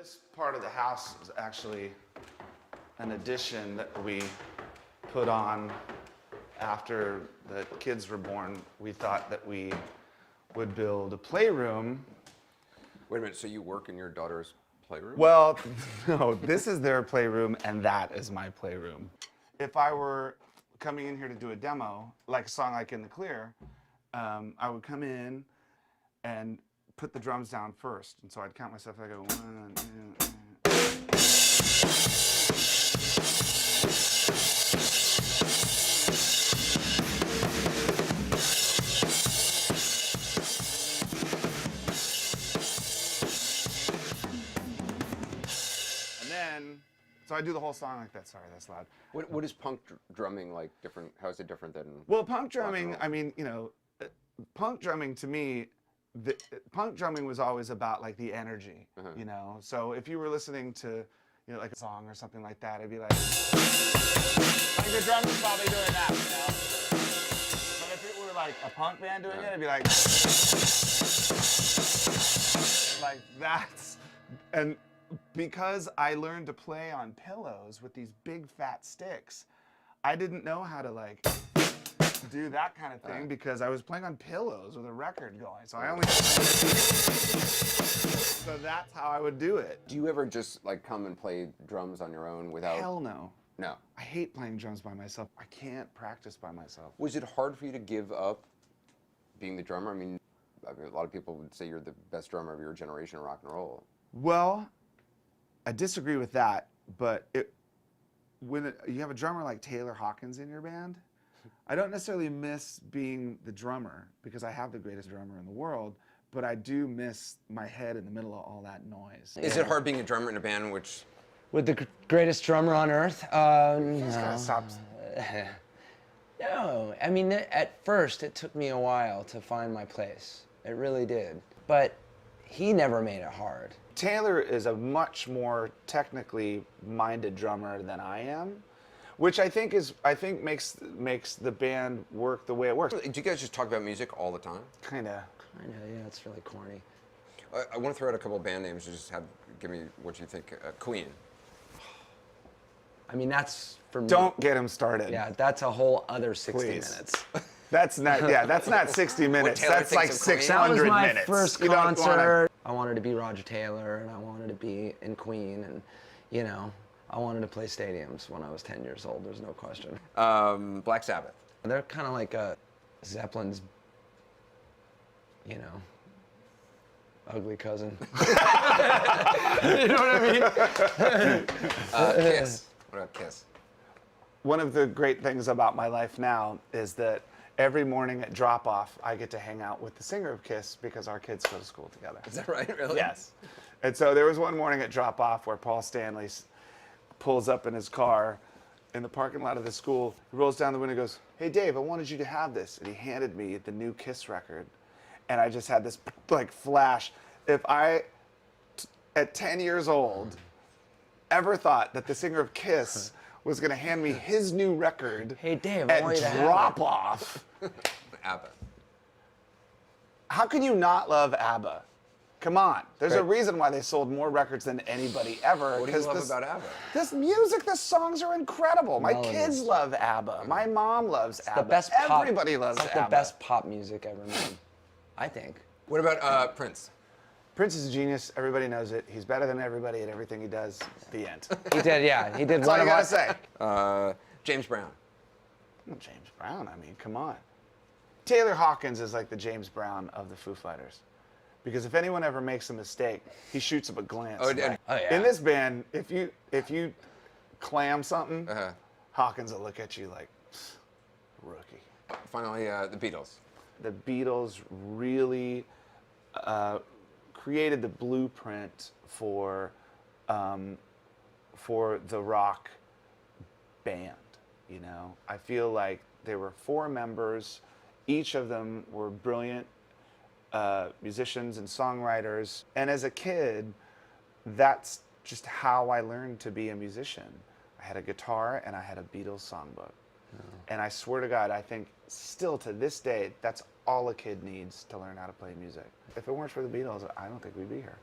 This part of the house is actually an addition that we put on after the kids were born. We thought that we would build a playroom. Wait a minute, so you work in your daughter's playroom? Well, no, this is their playroom and that is my playroom. If I were coming in here to do a demo, like a song like In the Clear, I would come in and put the drums down first. And so I'd count myself, I go 1, 2, 3. So I do the whole song like that. Sorry, that's loud. What is punk drumming like different? How is it different than? Well, punk drumming, I mean, you know, punk drumming to me, punk drumming was always about like the energy, you know? So if you were listening to, you know, like a song or something like that, it'd be like the drummer's probably doing that, you know? But if it were like a punk band doing it, it'd be like that's, and because I learned to play on pillows with these big fat sticks, I didn't know how to like do that kind of thing because I was playing on pillows with a record going. So I only so that's how I would do it. Do you ever just like come and play drums on your own without? Hell no. No. I hate playing drums by myself. I can't practice by myself. Was it hard for you to give up being the drummer? I mean, a lot of people would say you're the best drummer of your generation in rock and roll. Well, I disagree with that, but when you have a drummer like Taylor Hawkins in your band, I don't necessarily miss being the drummer because I have the greatest drummer in the world, but I do miss my head in the middle of all that noise. Is it hard being a drummer in a band which... With the greatest drummer on earth? No. No, I mean, at first it took me a while to find my place. It really did. But he never made it hard. Taylor is a much more technically minded drummer than I am, which I think makes the band work the way it works. Do you guys just talk about music all the time? Kinda. Yeah, it's really corny. I want to throw out a couple of band names. Just give me what you think. Queen. I mean, that's for me. Don't get him started. Yeah, that's a whole other 60 Please. minutes. That's not, that's not 60 minutes. That's like 600 That was my minutes. first concert. I wanted to be Roger Taylor, and I wanted to be in Queen, and, you know, I wanted to play stadiums when I was 10 years old, there's no question. Black Sabbath. They're kind of like Zeppelin's, you know, ugly cousin. You know what I mean? Kiss. What about Kiss? One of the great things about my life now is that every morning at drop-off, I get to hang out with the singer of Kiss because our kids go to school together. Is that right, really? Yes. And so there was one morning at drop-off where Paul Stanley pulls up in his car in the parking lot of the school. He rolls down the window and goes, "Hey, Dave, I wanted you to have this." And he handed me the new Kiss record. And I just had this like flash. If I, at 10 years old, ever thought that the singer of Kiss was going to hand me his new record Hey, Dave, I want you to at have it. drop-off. ABBA. How can you not love ABBA? Come on. There's a Great. reason why they sold more records than anybody ever. What do you love about ABBA? This music, the songs are incredible. My Melodies. kids love ABBA. My mom loves ABBA. The best pop. Everybody loves it's ABBA. the best pop music ever made, I think. What about Prince? Prince is a genius. Everybody knows it. He's better than everybody at everything he does. The end. He did, yeah. He did That's one all you of gotta our... say. James Brown. Well, James Brown, I mean, come on. Taylor Hawkins is like the James Brown of the Foo Fighters. Because if anyone ever makes a mistake, he shoots up a glance. Oh, right? Oh, yeah. In this band, if you clam something, Hawkins will look at you like, rookie. Finally, the Beatles. The Beatles really created the blueprint for the rock band. You know, I feel like there were 4 members. Each of them were brilliant musicians and songwriters. And as a kid, that's just how I learned to be a musician. I had a guitar and I had a Beatles songbook. And I swear to God, I think still to this day, that's all a kid needs to learn how to play music. If it weren't for the Beatles, I don't think we'd be here.